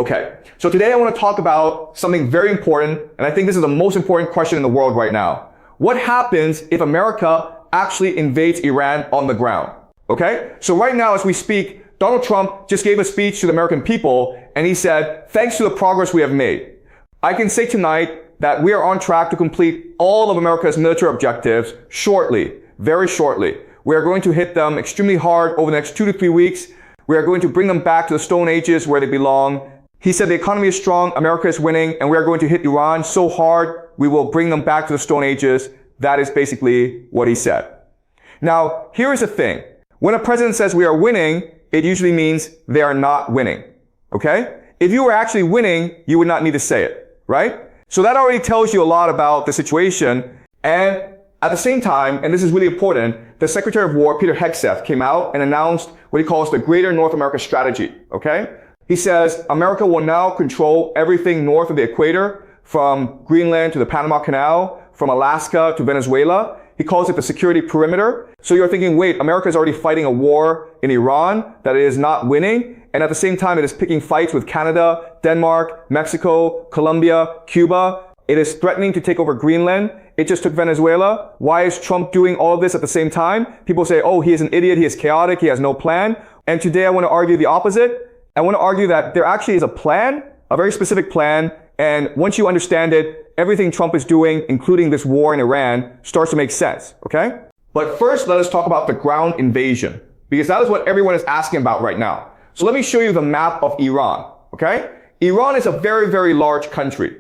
Okay, so today I want to talk about something very important, and I think this is the most important question in the world right now. What happens if America actually invades Iran on the ground? Okay, so right now as we speak, Donald Trump just gave a speech to the American people, and he said, thanks to the progress we have made, I can say tonight that we are on track to complete all of America's military objectives shortly, very shortly. We are going to hit them extremely hard over the next 2 to 3 weeks. We are going to bring them back to the Stone Ages where they belong. He said the economy is strong, America is winning, and we are going to hit Iran so hard, we will bring them back to the Stone Ages. That is basically what he said. Now, here is the thing. When a president says we are winning, it usually means they are not winning. Okay? If you were actually winning, you would not need to say it, right? So that already tells you a lot about the situation. And at the same time, and this is really important, the Secretary of War, Peter Hegseth, came out and announced what he calls the Greater North America Strategy, okay? He says America will now control everything north of the equator, from Greenland to the Panama Canal, from Alaska to Venezuela. He calls it the security perimeter. So you're thinking, wait, America is already fighting a war in Iran that it is not winning, and at the same time it is picking fights with Canada, Denmark, Mexico, Colombia, Cuba. It is threatening to take over Greenland. It just took Venezuela. Why is Trump doing all of this at the same time? People say, oh, he is an idiot, he is chaotic, he has no plan. And today I want to argue the opposite. I want to argue that there actually is a plan, a very specific plan, and once you understand it, everything Trump is doing, including this war in Iran, starts to make sense, okay? But first, let us talk about the ground invasion, because that is what everyone is asking about right now. So let me show you the map of Iran, okay? Iran is a very, very large country.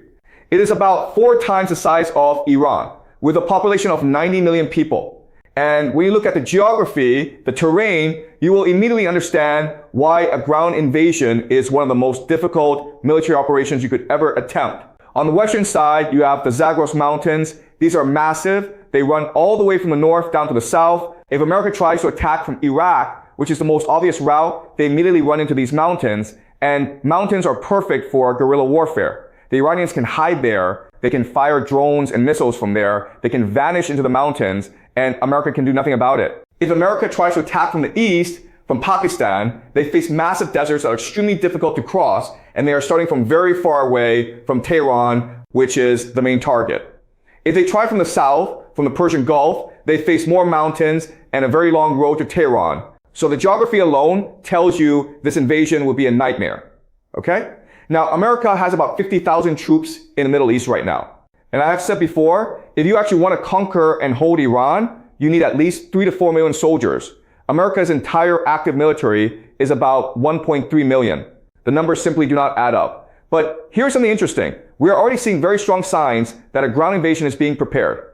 It is about 4 times the size of Iran, with a population of 90 million people. And when you look at the geography, the terrain, you will immediately understand why a ground invasion is one of the most difficult military operations you could ever attempt. On the western side, you have the Zagros Mountains. These are massive. They run all the way from the north down to the south. If America tries to attack from Iraq, which is the most obvious route, they immediately run into these mountains. And mountains are perfect for guerrilla warfare. The Iranians can hide there. They can fire drones and missiles from there. They can vanish into the mountains, and America can do nothing about it. If America tries to attack from the east, from Pakistan, they face massive deserts that are extremely difficult to cross, and they are starting from very far away from Tehran, which is the main target. If they try from the south, from the Persian Gulf, they face more mountains and a very long road to Tehran. So the geography alone tells you this invasion would be a nightmare. Okay? Now, America has about 50,000 troops in the Middle East right now. And I have said before, if you actually want to conquer and hold Iran, you need at least 3 to 4 million soldiers. America's entire active military is about 1.3 million. The numbers simply do not add up. But here's something interesting. We are already seeing very strong signs that a ground invasion is being prepared.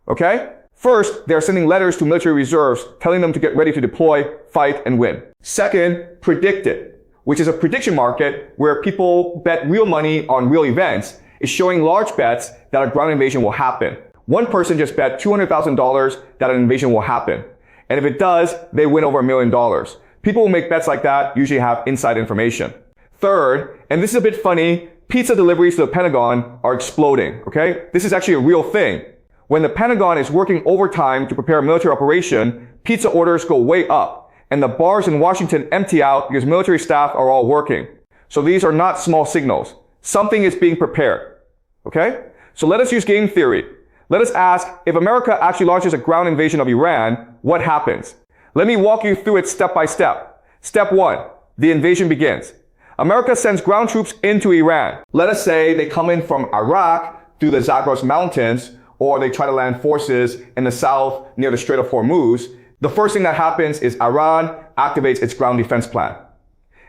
Okay? First, they are sending letters to military reserves telling them to get ready to deploy, fight, and win. Second, predict it, which is a prediction market where people bet real money on real events, is showing large bets that a ground invasion will happen. One person just bet $200,000 that an invasion will happen. And if it does, they win over $1 million. People who make bets like that usually have inside information. Third, and this is a bit funny, pizza deliveries to the Pentagon are exploding, okay? This is actually a real thing. When the Pentagon is working overtime to prepare a military operation, pizza orders go way up, and the bars in Washington empty out because military staff are all working. So these are not small signals. Something is being prepared. Okay? So let us use game theory. Let us ask, if America actually launches a ground invasion of Iran, what happens? Let me walk you through it step by step. Step 1, the invasion begins. America sends ground troops into Iran. Let us say they come in from Iraq through the Zagros Mountains, or they try to land forces in the south near the Strait of Hormuz. The first thing that happens is Iran activates its ground defense plan.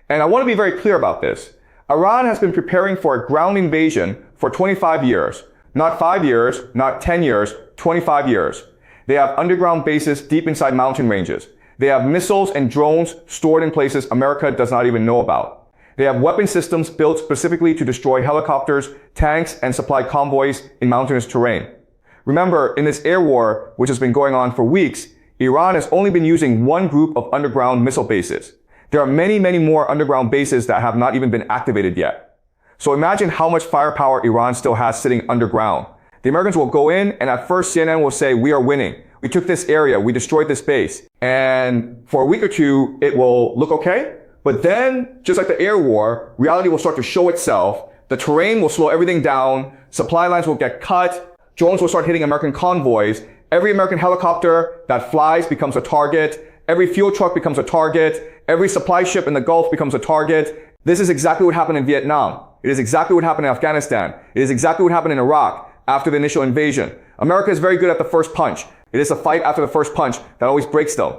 And I want to be very clear about this. Iran has been preparing for a ground invasion for 25 years. Not 5 years, not 10 years, 25 years. They have underground bases deep inside mountain ranges. They have missiles and drones stored in places America does not even know about. They have weapon systems built specifically to destroy helicopters, tanks, and supply convoys in mountainous terrain. Remember, in this air war, which has been going on for weeks, Iran has only been using one group of underground missile bases. There are many, many more underground bases that have not even been activated yet. So imagine how much firepower Iran still has sitting underground. The Americans will go in, and at first CNN will say, we are winning. We took this area, we destroyed this base. And for a week or two, it will look okay. But then, just like the air war, reality will start to show itself. The terrain will slow everything down. Supply lines will get cut. Drones will start hitting American convoys. Every American helicopter that flies becomes a target. Every fuel truck becomes a target. Every supply ship in the Gulf becomes a target. This is exactly what happened in Vietnam. It is exactly what happened in Afghanistan. It is exactly what happened in Iraq after the initial invasion. America is very good at the first punch. It is the fight after the first punch that always breaks them.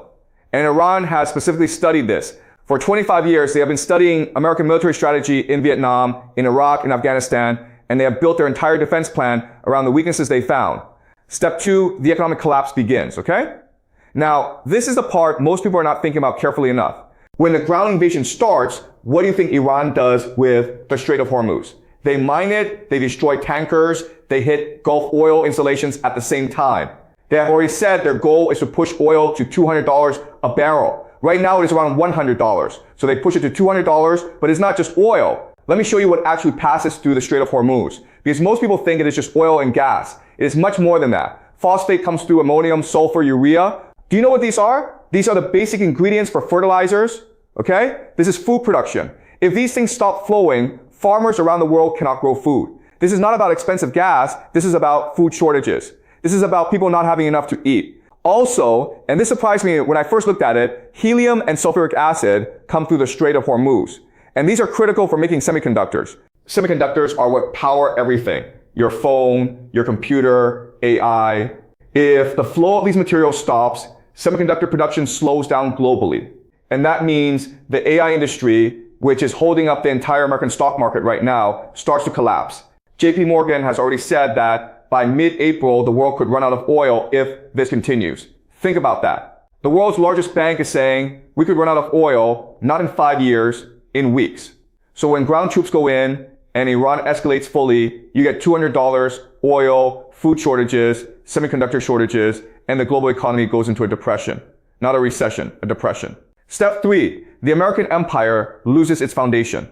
And Iran has specifically studied this. For 25 years, they have been studying American military strategy in Vietnam, in Iraq, in Afghanistan, and they have built their entire defense plan around the weaknesses they found. Step 2, the economic collapse begins, okay? Now, this is the part most people are not thinking about carefully enough. When the ground invasion starts, what do you think Iran does with the Strait of Hormuz? They mine it, they destroy tankers, they hit Gulf oil installations at the same time. They have already said their goal is to push oil to $200 a barrel. Right now it is around $100. So they push it to $200, but it's not just oil. Let me show you what actually passes through the Strait of Hormuz. Because most people think it is just oil and gas. It is much more than that. Phosphate comes through ammonium, sulfur, urea. Do you know what these are? These are the basic ingredients for fertilizers. Okay? This is food production. If these things stop flowing, farmers around the world cannot grow food. This is not about expensive gas. This is about food shortages. This is about people not having enough to eat. Also, and this surprised me when I first looked at it, helium and sulfuric acid come through the Strait of Hormuz. And these are critical for making semiconductors. Semiconductors are what power everything. Your phone, your computer, AI. If the flow of these materials stops, semiconductor production slows down globally. And that means the AI industry, which is holding up the entire American stock market right now, starts to collapse. JP Morgan has already said that by mid-April, the world could run out of oil if this continues. Think about that. The world's largest bank is saying we could run out of oil, not in 5 years, in weeks. So when ground troops go in and Iran escalates fully, you get $200, oil, food shortages, semiconductor shortages, and the global economy goes into a depression. Not a recession, a depression. Step 3, the American empire loses its foundation.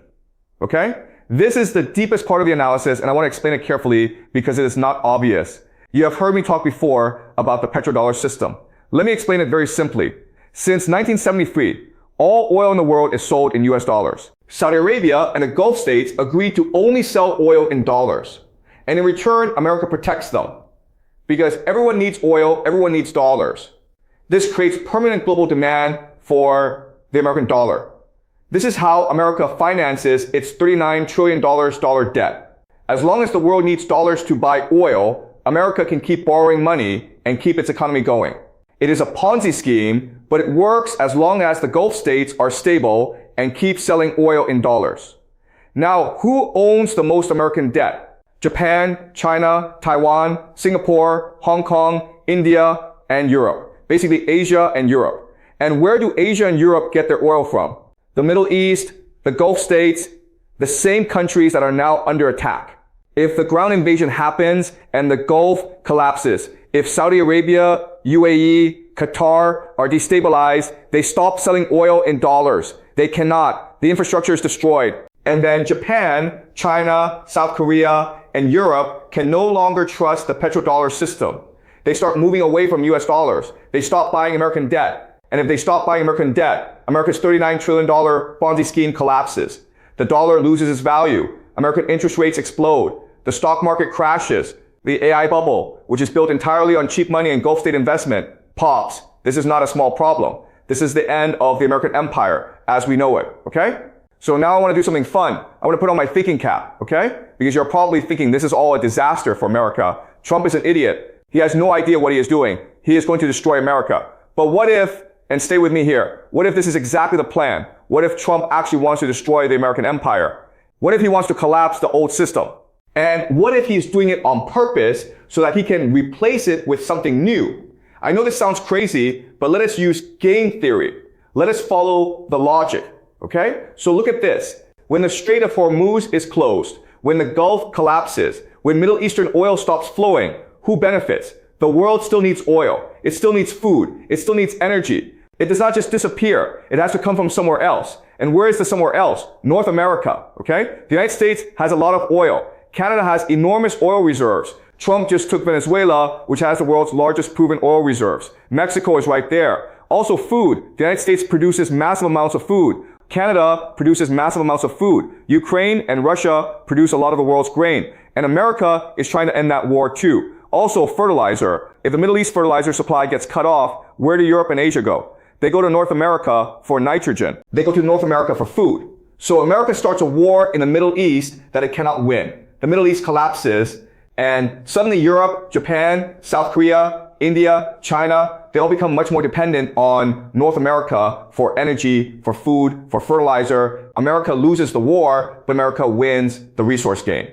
Okay? This is the deepest part of the analysis, and I want to explain it carefully because it is not obvious. You have heard me talk before about the petrodollar system. Let me explain it very simply. Since 1973, all oil in the world is sold in US dollars. Saudi Arabia and the Gulf states agreed to only sell oil in dollars. And in return, America protects them. Because everyone needs oil, everyone needs dollars. This creates permanent global demand for the American dollar. This is how America finances its $39 trillion dollar debt. As long as the world needs dollars to buy oil, America can keep borrowing money and keep its economy going. It is a Ponzi scheme, but it works as long as the Gulf states are stable and keep selling oil in dollars. Now, who owns the most American debt? Japan, China, Taiwan, Singapore, Hong Kong, India, and Europe. Basically Asia and Europe. And where do Asia and Europe get their oil from? The Middle East, the Gulf states, the same countries that are now under attack. If the ground invasion happens and the Gulf collapses, if Saudi Arabia, UAE, Qatar are destabilized, they stop selling oil in dollars. They cannot. The infrastructure is destroyed. And then Japan, China, South Korea, and Europe can no longer trust the petrodollar system. They start moving away from US dollars. They stop buying American debt. And if they stop buying American debt, America's $39 trillion Ponzi scheme collapses. The dollar loses its value. American interest rates explode. The stock market crashes. The AI bubble, which is built entirely on cheap money and Gulf state investment, pops. This is not a small problem. This is the end of the American empire as we know it, okay? So now I want to do something fun. I want to put on my thinking cap, okay? Because you're probably thinking this is all a disaster for America. Trump is an idiot. He has no idea what he is doing. He is going to destroy America. But what if, and stay with me here, what if this is exactly the plan? What if Trump actually wants to destroy the American empire? What if he wants to collapse the old system? And what if he's doing it on purpose so that he can replace it with something new? I know this sounds crazy, but let us use game theory. Let us follow the logic, okay? So look at this. When the Strait of Hormuz is closed, when the Gulf collapses, when Middle Eastern oil stops flowing, who benefits? The world still needs oil. It still needs food. It still needs energy. It does not just disappear. It has to come from somewhere else. And where is the somewhere else? North America, okay? The United States has a lot of oil. Canada has enormous oil reserves. Trump just took Venezuela, which has the world's largest proven oil reserves. Mexico is right there. Also food. The United States produces massive amounts of food. Canada produces massive amounts of food. Ukraine and Russia produce a lot of the world's grain. And America is trying to end that war too. Also, fertilizer. If the Middle East fertilizer supply gets cut off, where do Europe and Asia go? They go to North America for nitrogen. They go to North America for food. So America starts a war in the Middle East that it cannot win. The Middle East collapses, and suddenly Europe, Japan, South Korea, India, China, they all become much more dependent on North America for energy, for food, for fertilizer. America loses the war, but America wins the resource game.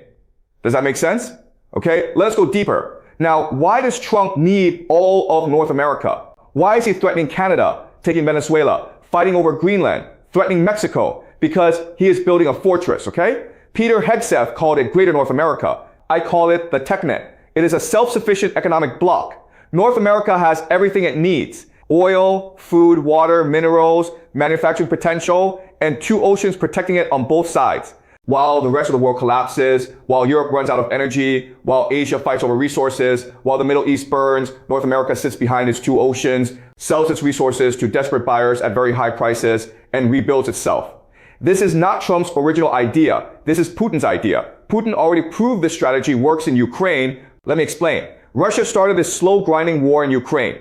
Does that make sense? Okay, let's go deeper. Now, why does Trump need all of North America? Why is he threatening Canada, taking Venezuela, fighting over Greenland, threatening Mexico? Because he is building a fortress, okay? Peter Hegseth called it Greater North America. I call it the TechNet. It is a self-sufficient economic bloc. North America has everything it needs: oil, food, water, minerals, manufacturing potential, and two oceans protecting it on both sides. While the rest of the world collapses, while Europe runs out of energy, while Asia fights over resources, while the Middle East burns, North America sits behind its two oceans, sells its resources to desperate buyers at very high prices, and rebuilds itself. This is not Trump's original idea. This is Putin's idea. Putin already proved this strategy works in Ukraine. Let me explain. Russia started this slow grinding war in Ukraine.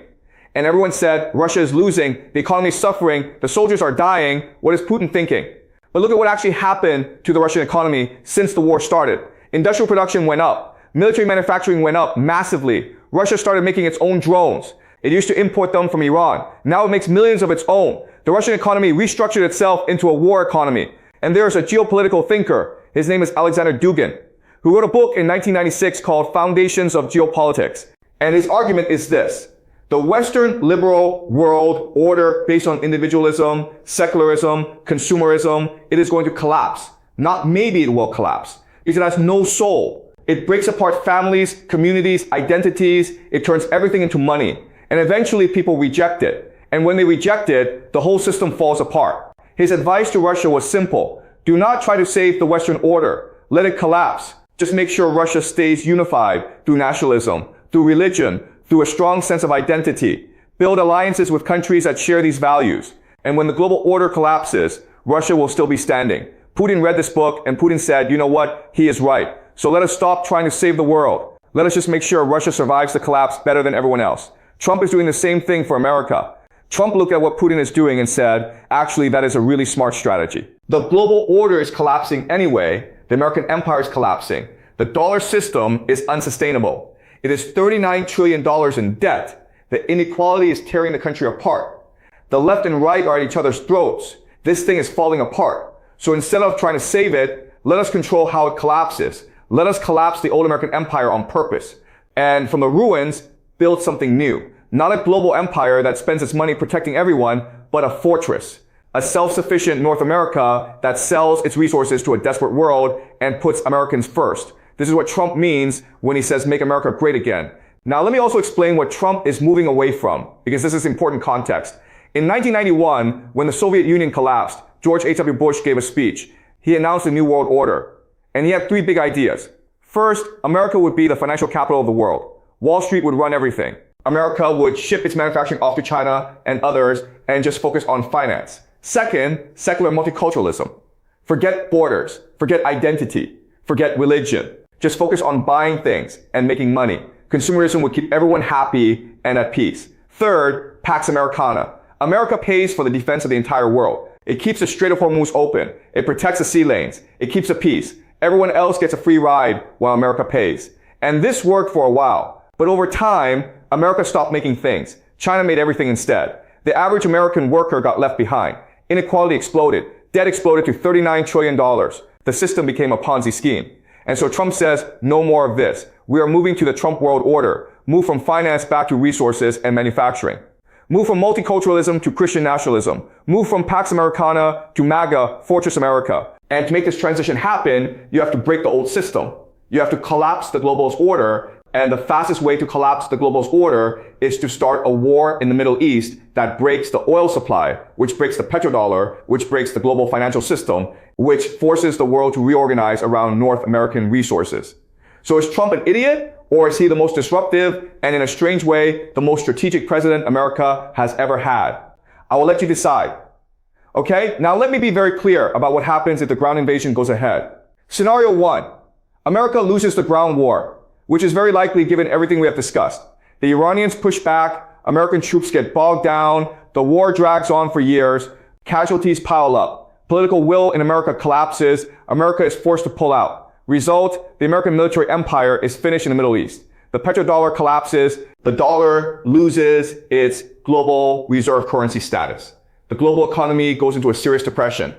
And everyone said, Russia is losing, the economy is suffering, the soldiers are dying. What is Putin thinking? But look at what actually happened to the Russian economy since the war started. Industrial production went up. Military manufacturing went up massively. Russia started making its own drones. It used to import them from Iran. Now it makes millions of its own. The Russian economy restructured itself into a war economy. And there is a geopolitical thinker. His name is Alexander Dugin, who wrote a book in 1996 called Foundations of Geopolitics. And his argument is this: the Western liberal world order based on individualism, secularism, consumerism, it is going to collapse. Not maybe it will collapse, because it has no soul. It breaks apart families, communities, identities. It turns everything into money. And eventually people reject it. And when they reject it, the whole system falls apart. His advice to Russia was simple: do not try to save the Western order. Let it collapse. Just make sure Russia stays unified through nationalism, through religion, through a strong sense of identity. Build alliances with countries that share these values. And when the global order collapses, Russia will still be standing. Putin read this book and Putin said, you know what? He is right. So let us stop trying to save the world. Let us just make sure Russia survives the collapse better than everyone else. Trump is doing the same thing for America. Trump looked at what Putin is doing and said, actually, that is a really smart strategy. The global order is collapsing anyway. The American empire is collapsing. The dollar system is unsustainable. It is $39 trillion in debt. The inequality is tearing the country apart. The left and right are at each other's throats. This thing is falling apart. So instead of trying to save it, let us control how it collapses. Let us collapse the old American empire on purpose. And from the ruins, build something new. Not a global empire that spends its money protecting everyone, but a fortress. A self-sufficient North America that sells its resources to a desperate world and puts Americans first. This is what Trump means when he says, make America great again. Now, let me also explain what Trump is moving away from, because this is important context. In 1991, when the Soviet Union collapsed, George H.W. Bush gave a speech. He announced a new world order. And he had three big ideas. First, America would be the financial capital of the world. Wall Street would run everything. America would ship its manufacturing off to China and others and just focus on finance. Second, secular multiculturalism. Forget borders, forget identity, forget religion. Just focus on buying things and making money. Consumerism would keep everyone happy and at peace. Third, Pax Americana. America pays for the defense of the entire world. It keeps the Strait of Hormuz open. It protects the sea lanes. It keeps the peace. Everyone else gets a free ride while America pays. And this worked for a while. But over time, America stopped making things. China made everything instead. The average American worker got left behind. Inequality exploded. Debt exploded to $39 trillion. The system became a Ponzi scheme. And so Trump says, no more of this. We are moving to the Trump world order. Move from finance back to resources and manufacturing. Move from multiculturalism to Christian nationalism. Move from Pax Americana to MAGA, Fortress America. And to make this transition happen, you have to break the old system. You have to collapse the globalist order. And the fastest way to collapse the globalist order is to start a war in the Middle East that breaks the oil supply, which breaks the petrodollar, which breaks the global financial system, which forces the world to reorganize around North American resources. So is Trump an idiot, or is he the most disruptive and, in a strange way, the most strategic president America has ever had? I will let you decide. Okay, now let me be very clear about what happens if the ground invasion goes ahead. Scenario 1. America loses the ground war, which is very likely given everything we have discussed. The Iranians push back, American troops get bogged down, the war drags on for years, casualties pile up, political will in America collapses, America is forced to pull out. Result, the American military empire is finished in the Middle East. The petrodollar collapses, the dollar loses its global reserve currency status. The global economy goes into a serious depression.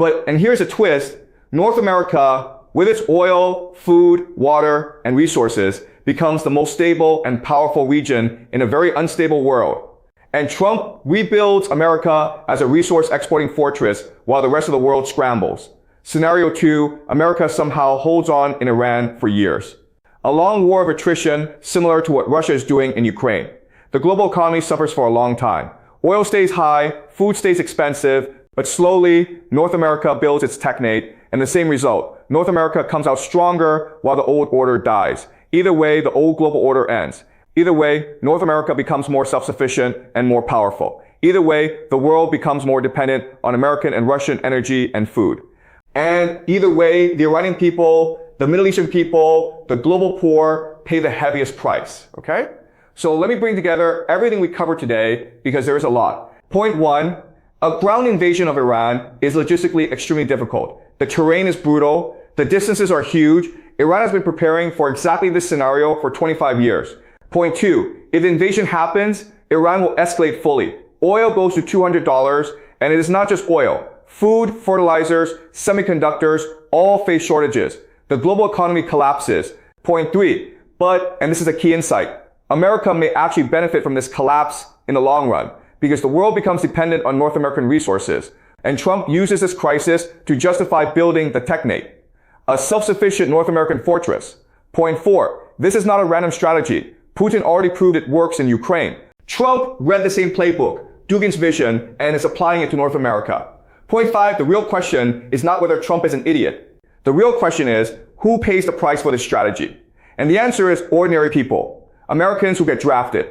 And here's a twist, North America, with its oil, food, water, and resources, becomes the most stable and powerful region in a very unstable world. And Trump rebuilds America as a resource exporting fortress while the rest of the world scrambles. Scenario 2, America somehow holds on in Iran for years. A long war of attrition similar to what Russia is doing in Ukraine. The global economy suffers for a long time. Oil stays high, food stays expensive, but slowly North America builds its technate, and the same result. North America comes out stronger while the old order dies. Either way, the old global order ends. Either way, North America becomes more self-sufficient and more powerful. Either way, the world becomes more dependent on American and Russian energy and food. And either way, the Iranian people, the Middle Eastern people, the global poor pay the heaviest price, okay? So let me bring together everything we covered today because there is a lot. Point 1, a ground invasion of Iran is logistically extremely difficult. The terrain is brutal. The distances are huge. Iran has been preparing for exactly this scenario for 25 years. Point 2, if the invasion happens, Iran will escalate fully. Oil goes to $200, and it is not just oil. Food, fertilizers, semiconductors all face shortages. The global economy collapses. Point 3, and this is a key insight, America may actually benefit from this collapse in the long run because the world becomes dependent on North American resources. And Trump uses this crisis to justify building the technate, a self-sufficient North American fortress. Point 4, this is not a random strategy. Putin already proved it works in Ukraine. Trump read the same playbook, Dugin's vision, and is applying it to North America. Point 5, the real question is not whether Trump is an idiot. The real question is, who pays the price for this strategy? And the answer is ordinary people. Americans who get drafted,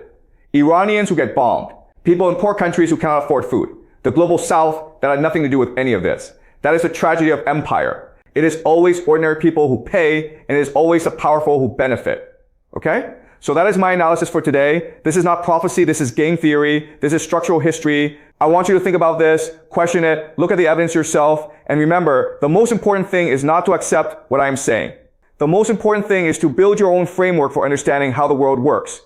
Iranians who get bombed, people in poor countries who cannot afford food, the global south that had nothing to do with any of this. That is the tragedy of empire. It is always ordinary people who pay, and it is always the powerful who benefit. Okay? So that is my analysis for today. This is not prophecy, this is game theory, this is structural history. I want you to think about this, question it, look at the evidence yourself, and remember, the most important thing is not to accept what I am saying. The most important thing is to build your own framework for understanding how the world works.